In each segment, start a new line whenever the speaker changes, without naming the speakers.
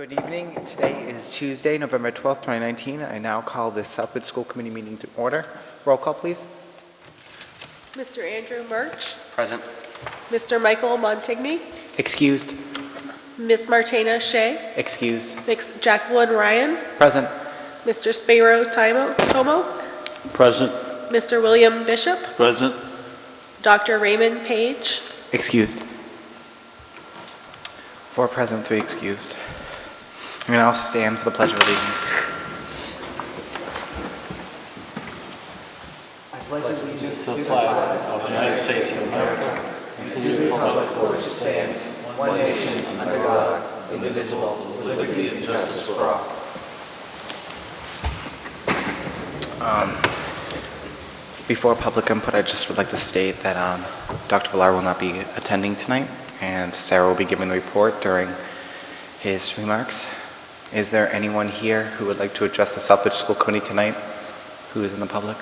Good evening. Today is Tuesday, November 12th, 2019. I now call the Southbridge School Committee meeting to order. Roll call, please.
Mr. Andrew Murch.
Present.
Mr. Michael Montigny.
Excused.
Ms. Martina Shea.
Excused.
Ms. Jacqueline Ryan.
Present.
Mr. Spiro Tomo.
Present.
Mr. William Bishop.
Present.
Dr. Raymond Page.
Excused. 4 present, 3 excused. I'm going to now stand for the Pledge of Allegiance. I pledge allegiance to the flag of the United States of America and to the republic for which it stands, one nation under God, indivisible, with liberty and justice for all. Before public input, I just would like to state that Dr. Villar will not be attending tonight, and Sarah will be giving the report during his remarks. Is there anyone here who would like to address the Southbridge School Committee tonight who is in the public?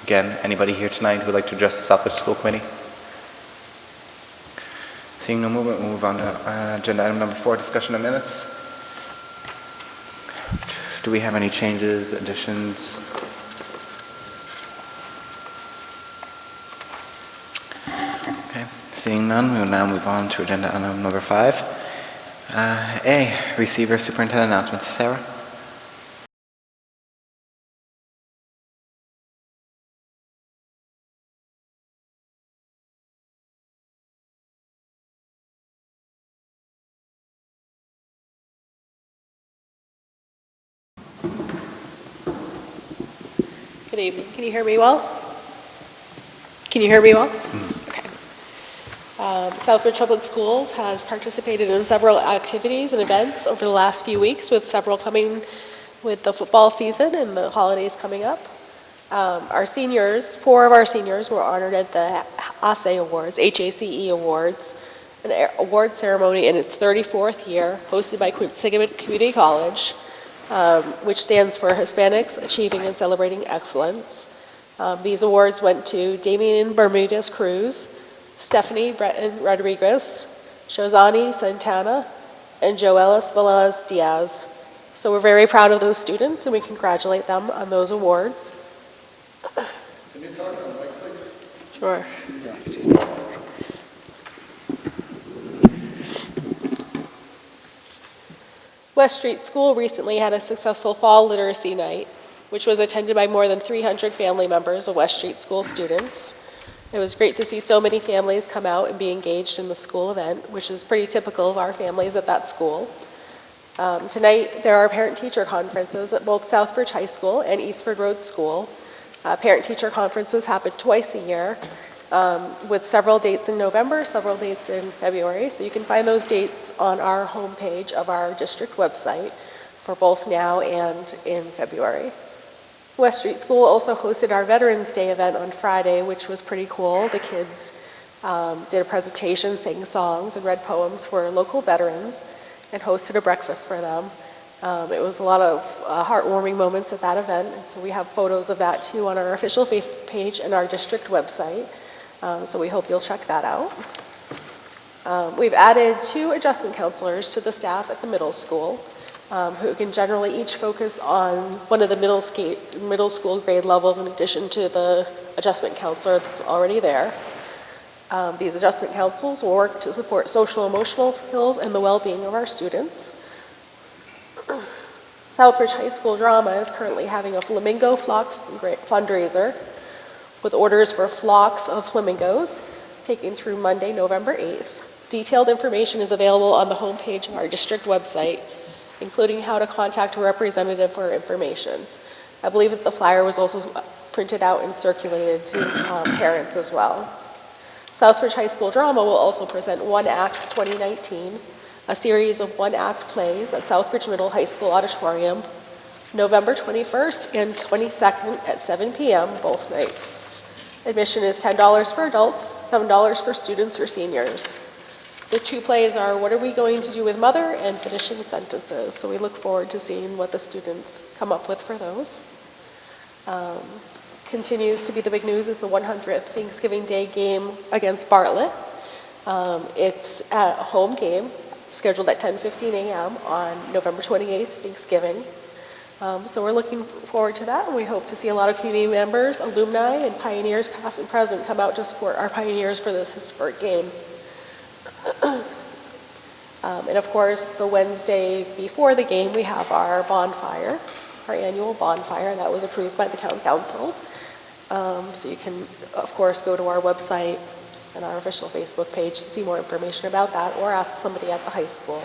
Again, anybody here tonight who would like to address the Southbridge School Committee? Seeing no movement, we'll move on to agenda item number 4, discussion of minutes. Do we have any changes, additions? Okay, seeing none, we will now move on to agenda item number 5. A, receiver superintendent announcements. Sarah?
Good evening. Can you hear me well? Can you hear me well? Okay. Southbridge Public Schools has participated in several activities and events over the last few weeks, with several coming with the football season and the holidays coming up. Our seniors, 4 of our seniors were honored at the HACE Awards, HACE Awards, an award ceremony in its 34th year, hosted by Quinsigamond Community College, which stands for Hispanics Achieving and Celebrating Excellence. These awards went to Damian Bermudez Cruz, Stephanie Breton Rodriguez, Shozani Santana, and Joelis Velez Diaz. So we're very proud of those students, and we congratulate them on those awards. Can you talk on the mic, please? Sure.
Yeah, excuse me.
West Street School recently had a successful fall literacy night, which was attended by more than 300 family members of West Street School students. It was great to see so many families come out and be engaged in the school event, which is pretty typical of our families at that school. Tonight, there are parent-teacher conferences at both Southbridge High School and Eastford Road School. Parent-teacher conferences happen twice a year, with several dates in November, several dates in February. So you can find those dates on our homepage of our district website for both now and in February. West Street School also hosted our Veterans Day event on Friday, which was pretty cool. The kids did a presentation, sang songs, and read poems for local veterans, and hosted a breakfast for them. It was a lot of heartwarming moments at that event, and so we have photos of that too on our official Facebook page and our district website. So we hope you'll check that out. We've added 2 adjustment counselors to the staff at the middle school, who can generally each focus on one of the middle school grade levels in addition to the adjustment counselor that's already there. These adjustment counselors will work to support social emotional skills and the well-being of our students. Southbridge High School Drama is currently having a flamingo flock fundraiser with orders for flocks of flamingos taken through Monday, November 8th. Detailed information is available on the homepage of our district website, including how to contact a representative for information. I believe that the flyer was also printed out and circulated to parents as well. Southbridge High School Drama will also present One Acts 2019, a series of one-act plays at Southbridge Middle High School Auditorium, November 21st and 22nd at 7 p.m. both nights. Admission is $10 for adults, $7 for students or seniors. The 2 plays are What Are We Going to Do with Mother and Finishing Sentences. So we look forward to seeing what the students come up with for those. Continues to be the big news is the 100th Thanksgiving Day game against Bartlett. It's a home game. scheduled at 10:15 a.m. on November 28th, Thanksgiving. So we're looking forward to that, and we hope to see a lot of community members, alumni, and pioneers past and present come out to support our pioneers for this historic game. Excuse me. And of course, the Wednesday before the game, we have our bonfire, our annual bonfire that was approved by the town council. So you can, of course, go to our website and our official Facebook page to see more information about that, or ask somebody at the high school.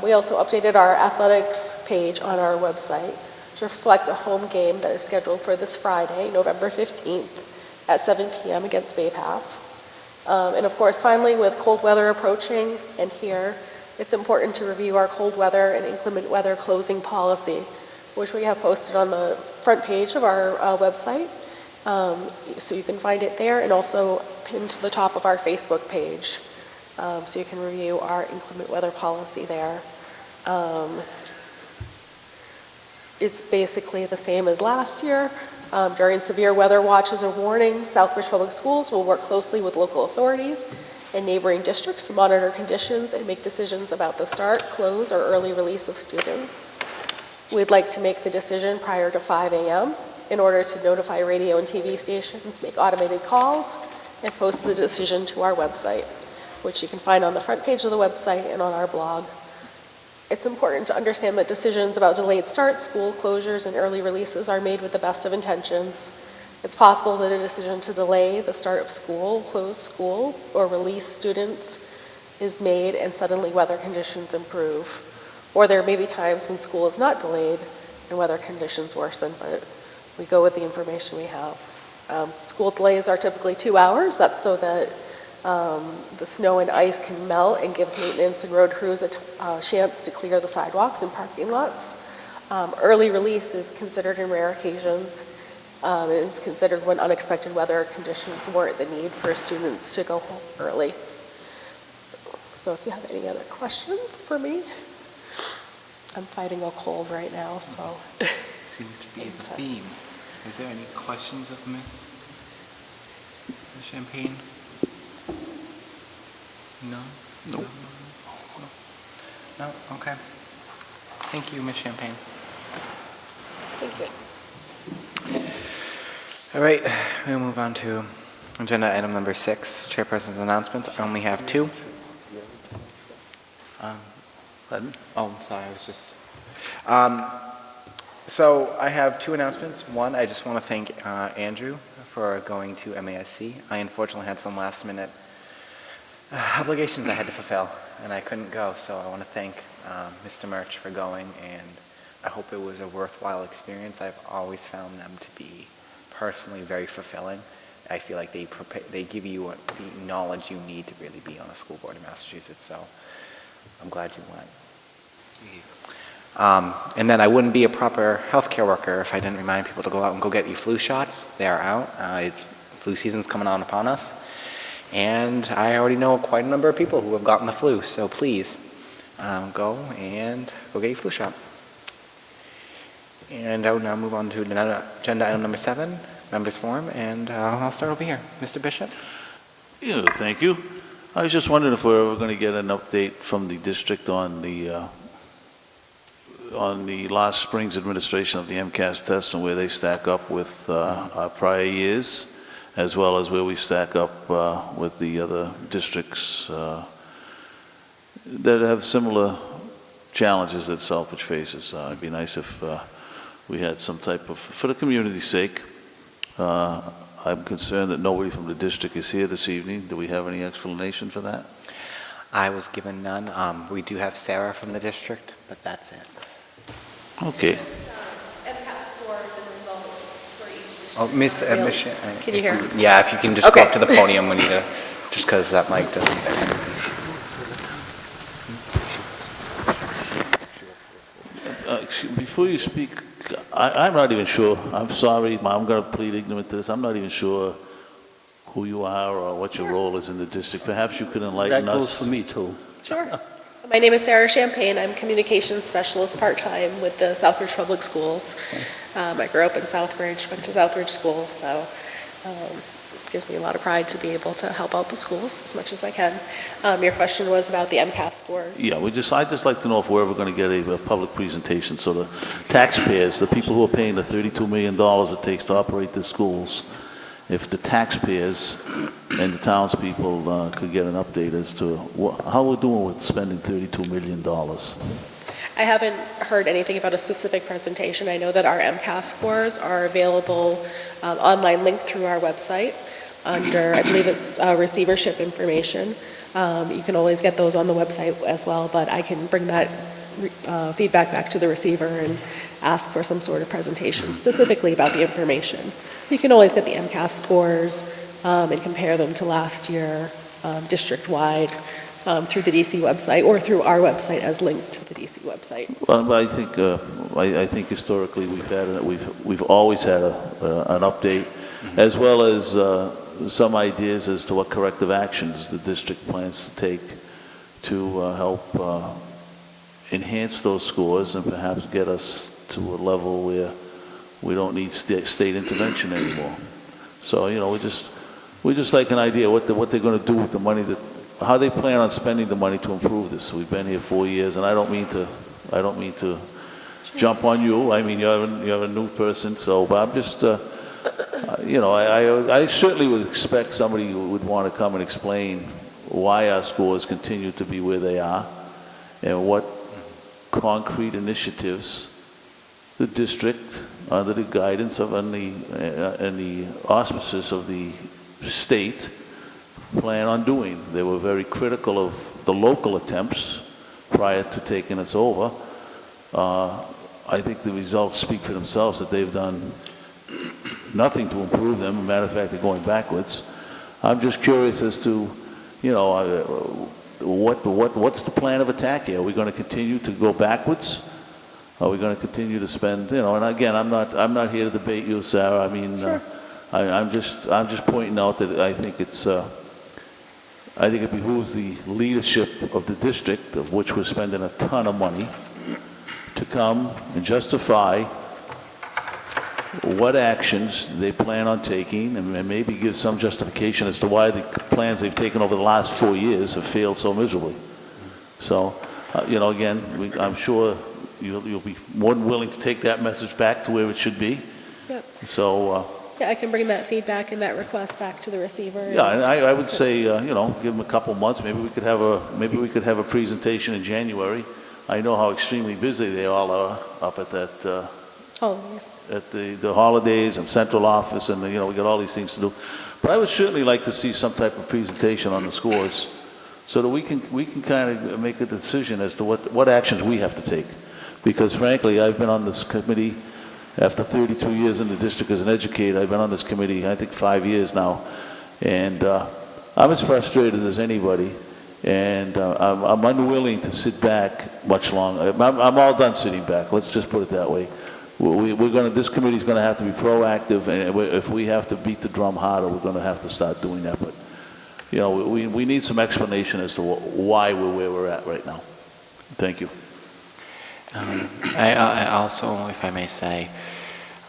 We also updated our athletics page on our website to reflect a home game that is scheduled for this Friday, November 15th at 7 p.m. against Bay Path. And of course, finally, with cold weather approaching and here, it's important to review our cold weather and inclement weather closing policy, which we have posted on the front page of our website. So you can find it there, and also pinned to the top of our Facebook page. So you can review our inclement weather policy there. It's basically the same as last year. During severe weather watches or warnings, Southbridge Public Schools will work closely with local authorities and neighboring districts to monitor conditions and make decisions about the start, close, or early release of students. We'd like to make the decision prior to 5 a.m. in order to notify radio and TV stations, make automated calls, and post the decision to our website, which you can find on the front page of the website and on our blog. It's important to understand that decisions about delayed starts, school closures, and early releases are made with the best of intentions. It's possible that a decision to delay the start of school, close school, or release students is made and suddenly weather conditions improve. Or there may be times when school is not delayed and weather conditions worsen, but we go with the information we have. School delays are typically 2 hours. That's so that the snow and ice can melt and gives maintenance and road crews a chance to clear the sidewalks and parking lots. Early release is considered in rare occasions. It is considered when unexpected weather conditions warrant the need for students to go home early. So if you have any other questions for me, I'm fighting a cold right now, so.
Seems to be the theme. Is there any questions of Ms. Champagne? No?
Nope.
No? Okay. Thank you, Ms. Champagne.
Thank you.
All right, we'll move on to agenda item number 6, chairperson's announcements. I only have 2.
Pardon?
Oh, I'm sorry, I was just... So I have 2 announcements. One, I just want to thank Andrew for going to MASC. I unfortunately had some last-minute obligations I had to fulfill, and I couldn't go, so I want to thank Mr. Murch for going, and I hope it was a worthwhile experience. I've always found them to be personally very fulfilling. I feel like they give you the knowledge you need to really be on a school board in Massachusetts, so I'm glad you went. And then I wouldn't be a proper healthcare worker if I didn't remind people to go out and go get your flu shots. They are out. Flu season's coming on upon us. And I already know quite a number of people who have gotten the flu, so please go get your flu shot. And I will now move on to agenda item number 7, members forum, and I'll start over here. Mr. Bishop?
Yeah, thank you. I was just wondering if we're ever going to get an update from the district on the last spring's administration of the MCAS tests and where they stack up with our prior years, as well as where we stack up with the other districts that have similar challenges that Southbridge faces. It'd be nice if we had some type of, for the community's sake. I'm concerned that nobody from the district is here this evening. Do we have any explanation for that?
I was given none. We do have Sarah from the district, but that's it.
Okay.
MCAS scores and results for each district.
Oh, Miss
Can you hear?
Yeah, if you can just go
Okay.
up to the podium when you do, just because that mic doesn't fit.
Before you speak, I'm not even sure. I'm sorry, I'm going to plead ignorant to this. I'm not even sure who you are or what your role is in the district. Perhaps you could enlighten us.
That goes for me, too.
Sure. My name is Sarah Champagne. I'm communications specialist part-time with the Southbridge Public Schools. I grew up in Southbridge, went to Southbridge schools, so gives me a lot of pride to be able to help out the schools as much as I can. Your question was about the MCAS scores.
Yeah, I'd just like to know if we're ever going to get a public presentation, so the taxpayers, the people who are paying the $32 million it takes to operate the schools, if the taxpayers and the townspeople could get an update as to how we're doing with spending $32 million.
I haven't heard anything about a specific presentation. I know that our MCAS scores are available online linked through our website under, I believe it's receivership information. You can always get those on the website as well, but I can bring that feedback back to the receiver and ask for some sort of presentation specifically about the information. You can always get the MCAS scores and compare them to last year district-wide through the DC website or through our website as linked to the DC website.
Well, but I think historically we've always had an update, as well as some ideas as to what corrective actions the district plans to take to help enhance those scores and perhaps get us to a level where we don't need state intervention anymore. So, you know, we just like an idea what they're going to do with the money, how they plan on spending the money to improve this. We've been here 4 years, and I don't mean to jump on you. I mean, you're a new person, so but I'm just, you know, I certainly would expect somebody who would want to come and explain why our scores continue to be where they are, and what concrete initiatives the district, under the guidance of and the auspices of the state, plan on doing. They were very critical of the local attempts prior to taking us over. I think the results speak for themselves, that they've done nothing to improve them. As a matter of fact, they're going backwards. I'm just curious as to, you know, what's the plan of attack here? Are we going to continue to go backwards? Are we going to continue to spend, you know, and again, I'm not here to debate you, Sarah. I mean, sure. I'm just pointing out that I think it behooves the leadership of the district, of which we're spending a ton of money, to come and justify what actions they plan on taking, and maybe give some justification as to why the plans they've taken over the last 4 years have failed so miserably. So, you know, again, I'm sure you'll be more than willing to take that message back to where it should be.
Yep.
So.
Yeah, I can bring that feedback and that request back to the receiver.
Yeah, and I would say, you know, give them a couple months. Maybe we could have a presentation in January. I know how extremely busy they all are up at that.
Holidays. At
the holidays and central office, and you know, we got all these things to do. But I would certainly like to see some type of presentation on the scores, so that we can kind of make a decision as to what actions we have to take. Because frankly, I've been on this committee after 32 years in the district as an educator. I've been on this committee, I think, 5 years now, and I'm as frustrated as anybody. And I'm unwilling to sit back much longer. I'm all done sitting back. Let's just put it that way. This committee's going to have to be proactive, and if we have to beat the drum harder, we're going to have to start doing that. But, you know, we need some explanation as to why we're where we're at right now. Thank you.
I also, if I may say,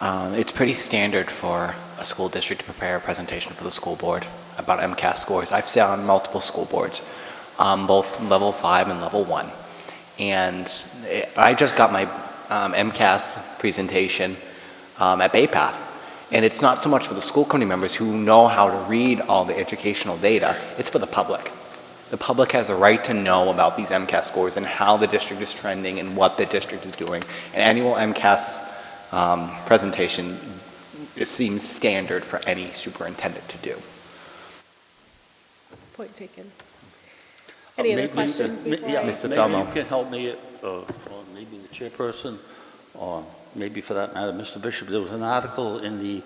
it's pretty standard for a school district to prepare a presentation for the school board about MCAS scores. I've sat on multiple school boards, both level 5 and level 1. And I just got my MCAS presentation at Bay Path. And it's not so much for the school committee members who know how to read all the educational data, it's for the public. The public has a right to know about these MCAS scores and how the district is trending and what the district is doing. An annual MCAS presentation, it seems standard for any superintendent to do.
Point taken. Any other questions before
Yeah,
I...
maybe you can help me, or maybe the chairperson, or maybe for that matter, Mr. Bishop. There was an article in the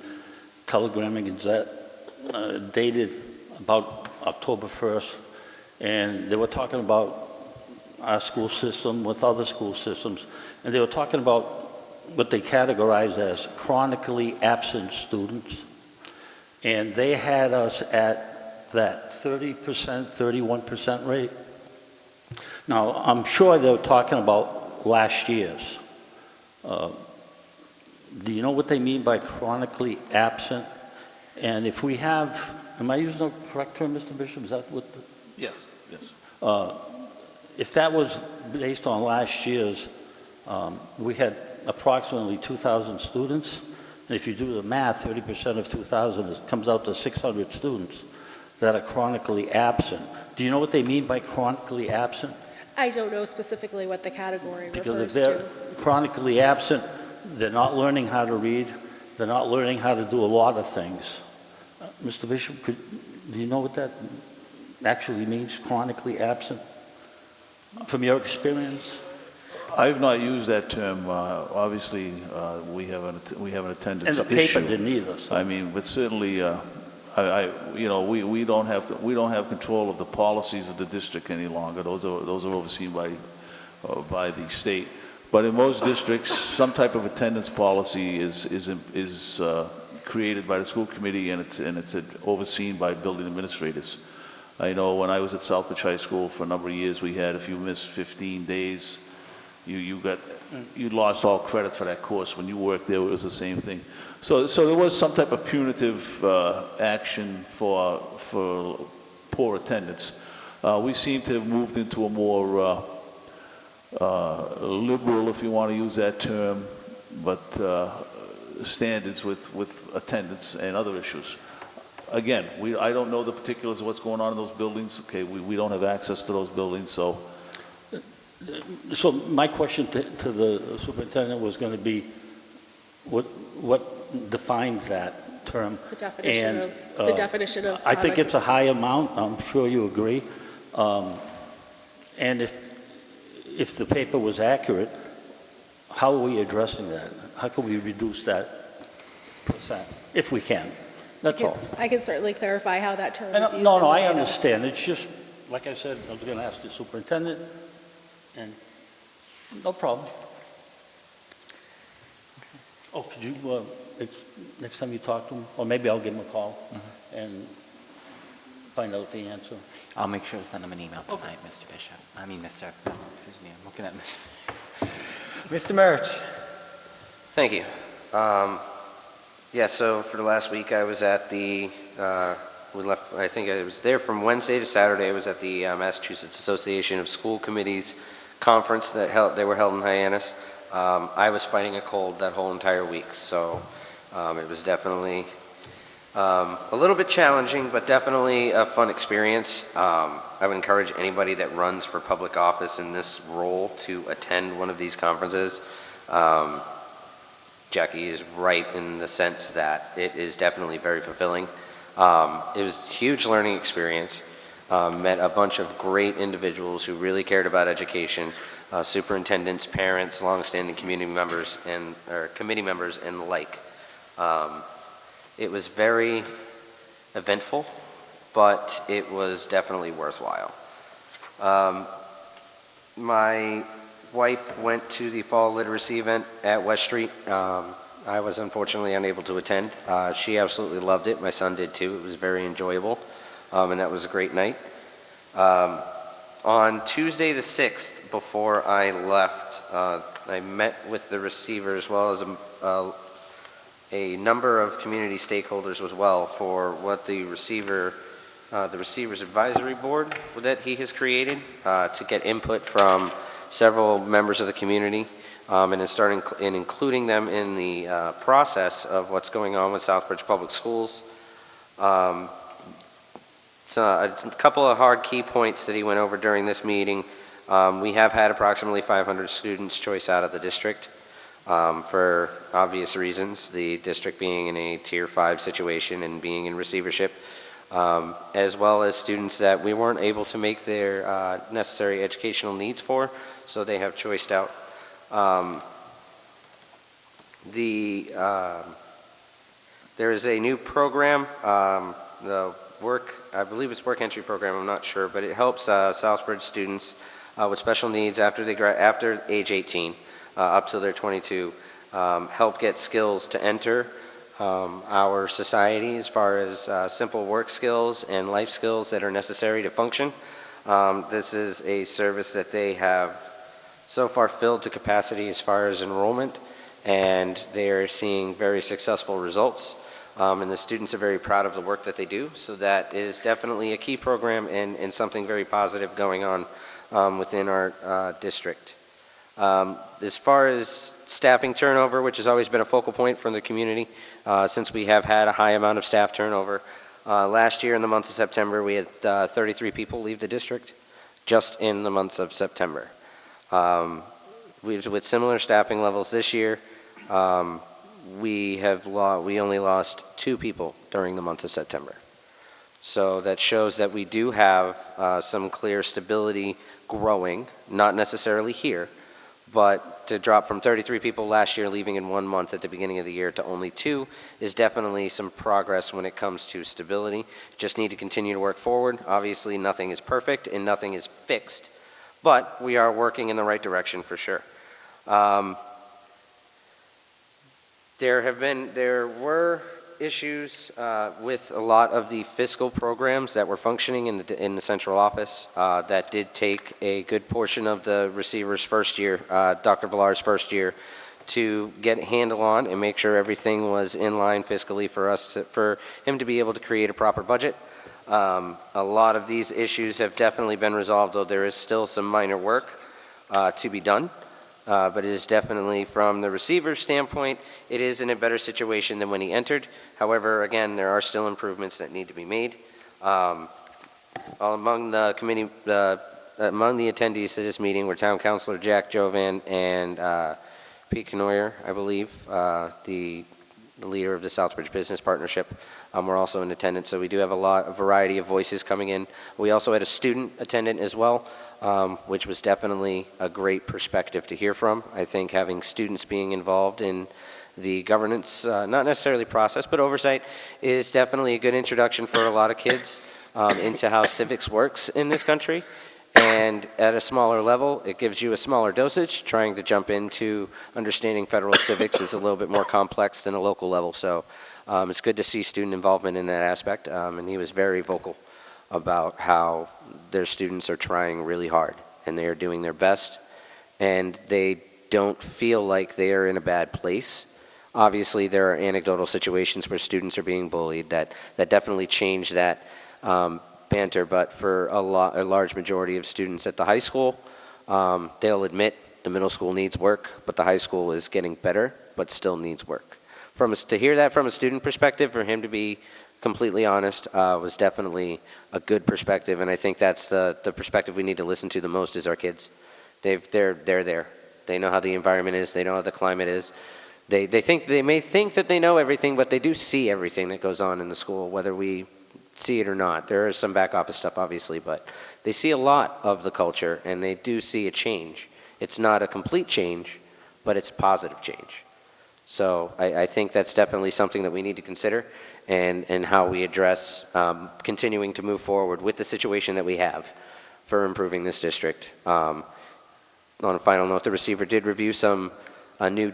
Telegram and Gazette dated about October 1st, and they were talking about our school system with other school systems, and they were talking about what they categorized as chronically absent students, and they had us at that 30%, 31% rate. Now, I'm sure they were talking about last year's. Do you know what they mean by chronically absent? And if we have, am I using the correct term, Mr. Bishop? Is that what,
Yes, yes.
if that was based on last year's, we had approximately 2,000 students. And if you do the math, 30% of 2,000 comes out to 600 students that are chronically absent. Do you know what they mean by chronically absent?
I don't know specifically what the category
Because if
refers
they're
to.
chronically absent, they're not learning how to read, they're not learning how to do a lot of things. Mr. Bishop, do you know what that actually means, chronically absent, from your experience?
I've not used that term. Obviously, we have an attendance
And the
issue.
paper didn't either, so.
I mean, but certainly, we don't have control of the policies of the district any longer. Those are overseen by the state. But in most districts, some type of attendance policy is created by the school committee, and it's overseen by building administrators. I know when I was at Southbridge High School for a number of years, we had, if you missed 15 days, you lost all credit for that course. When you worked there, it was the same thing. So there was some type of punitive action for poor attendance. We seem to have moved into a more liberal, if you want to use that term, but standards with attendance and other issues. Again, I don't know the particulars of what's going on in those buildings. Okay, we don't have access to those buildings, so.
So my question to the superintendent was going to be, what defines that term?
The definition
And,
of, the definition of.
I think it's a high amount, I'm sure you agree. And if the paper was accurate, how are we addressing that? How can we reduce that percent, if we can? That's all.
I can certainly clarify how that term
And,
is used.
no,
in
no,
the
I
data.
understand. It's just, like I said, I was going to ask the superintendent, and no problem. Oh, could you, next time you talk to him, or maybe I'll give him a call and find out the answer.
I'll make sure to send him an email tonight, Mr. Bishop. I mean, Mr. Excuse me, I'm looking at Mr. Murch.
Thank you. Yeah, so for the last week, I was at the, we left, I think I was there from Wednesday to Saturday. I was at the Massachusetts Association of School Committees conference they were held in Hyannis. I was fighting a cold that whole entire week, so it was definitely a little bit challenging, but definitely a fun experience. I would encourage anybody that runs for public office in this role to attend one of these conferences. Jackie is right in the sense that it is definitely very fulfilling. It was a huge learning experience. Met a bunch of great individuals who really cared about education, superintendents, parents, longstanding community members, or committee members, and the like. It was very eventful, but it was definitely worthwhile. My wife went to the fall literacy event at West Street. I was unfortunately unable to attend. She absolutely loved it. My son did too. It was very enjoyable, and that was a great night. On Tuesday the 6th, before I left, I met with the receiver as well as a number of community stakeholders as well for what the Receiver's Advisory Board that he has created to get input from several members of the community and including them in the process of what's going on with Southbridge Public Schools. So a couple of hard key points that he went over during this meeting. We have had approximately 500 students choice out of the district for obvious reasons, the district being in a Tier 5 situation and being in receivership, as well as students that we weren't able to make their necessary educational needs for, so they have choiced out. There is a new program, I believe it's work entry program, I'm not sure, but it helps Southbridge students with special needs after age 18 up till they're 22, help get skills to enter our society as far as simple work skills and life skills that are necessary to function. This is a service that they have so far filled to capacity as far as enrollment, and they are seeing very successful results. and the students are very proud of the work that they do. So that is definitely a key program and something very positive going on within our district. As far as staffing turnover, which has always been a focal point from the community, since we have had a high amount of staff turnover, last year in the month of September, we had 33 people leave the district, just in the months of September. With similar staffing levels this year, we only lost 2 people during the month of September. So that shows that we do have some clear stability growing, not necessarily here, but to drop from 33 people last year leaving in 1 month at the beginning of the year to only 2 is definitely some progress when it comes to stability. Just need to continue to work forward. Obviously, nothing is perfect and nothing is fixed, but we are working in the right direction for sure. There were issues with a lot of the fiscal programs that were functioning in the central office that did take a good portion of the receiver's first year, Dr. Villar's first year, to get a handle on and make sure everything was in line fiscally for him to be able to create a proper budget. A lot of these issues have definitely been resolved, though there is still some minor work to be done. But it is definitely, from the receiver's standpoint, it is in a better situation than when he entered. However, again, there are still improvements that need to be made. Among the committee, among the attendees to this meeting were Town Councilor Jack Jovan and Pete Knoyer, I believe, the leader of the Southbridge Business Partnership. We're also in attendance, so we do have a variety of voices coming in. We also had a student attendant as well, which was definitely a great perspective to hear from. I think having students being involved in the governance, not necessarily process, but oversight, is definitely a good introduction for a lot of kids into how civics works in this country. And at a smaller level, it gives you a smaller dosage. Trying to jump into understanding federal civics is a little bit more complex than a local level. So it's good to see student involvement in that aspect. And he was very vocal about how their students are trying really hard and they are doing their best and they don't feel like they are in a bad place. Obviously, there are anecdotal situations where students are being bullied that definitely change that banter, but for a large majority of students at the high school, they'll admit the middle school needs work, but the high school is getting better, but still needs work. To hear that from a student perspective, for him to be completely honest, was definitely a good perspective, and I think that's the perspective we need to listen to the most is our kids. They're there. They know how the environment is. They know how the climate is. They may think that they know everything, but they do see everything that goes on in the school, whether we see it or not. There is some back office stuff, obviously, but they see a lot of the culture, and they do see a change. It's not a complete change, but it's a positive change. So I think that's definitely something that we need to consider and how we address continuing to move forward with the situation that we have for improving this district. On a final note, the receiver did review a new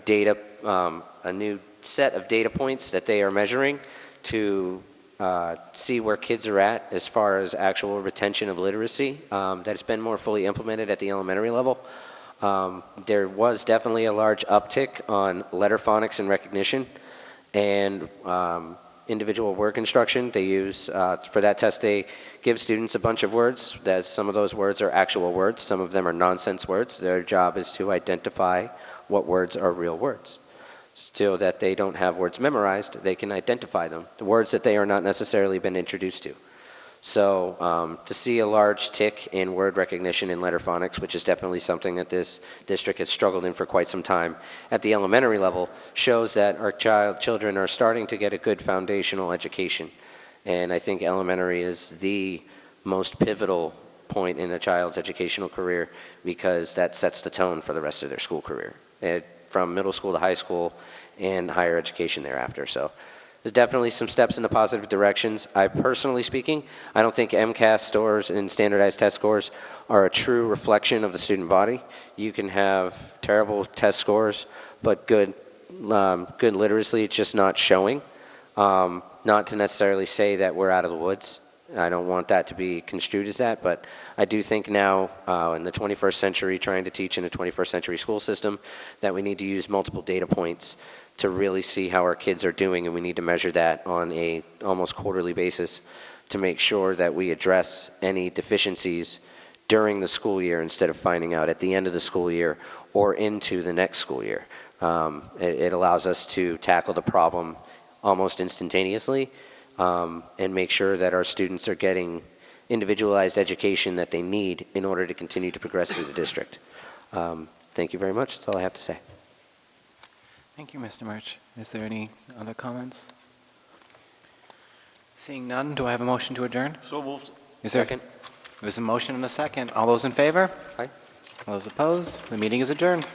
set of data points that they are measuring to see where kids are at as far as actual retention of literacy. That has been more fully implemented at the elementary level. There was definitely a large uptick on letter phonics and recognition and individual word construction. They use, for that test, they give students a bunch of words. Some of those words are actual words. Some of them are nonsense words. Their job is to identify what words are real words. So that they don't have words memorized, they can identify them, the words that they are not necessarily been introduced to. So to see a large tick in word recognition in letter phonics, which is definitely something that this district has struggled in for quite some time at the elementary level, shows that our children are starting to get a good foundational education. And I think elementary is the most pivotal point in a child's educational career because that sets the tone for the rest of their school career, from middle school to high school and higher education thereafter. So there's definitely some steps in the positive directions. Personally speaking, I don't think MCAS scores and standardized test scores are a true reflection of the student body. You can have terrible test scores, but good literacy, it's just not showing. Not to necessarily say that we're out of the woods. I don't want that to be construed as that, but I do think now in the 21st century, trying to teach in a 21st century school system, that we need to use multiple data points to really see how our kids are doing, and we need to measure that on a almost quarterly basis to make sure that we address any deficiencies during the school year instead of finding out at the end of the school year or into the next school year. It allows us to tackle the problem almost instantaneously and make sure that our students are getting individualized education that they need in order to continue to progress through the district. Thank you very much. That's all I have to say.
Thank you, Mr. Murch. Is there any other comments? Seeing none, do I have a motion to adjourn?
So moved.
Is there?
Second.
There's a motion and a second. All those in favor?
Aye.
All those opposed? The meeting is adjourned.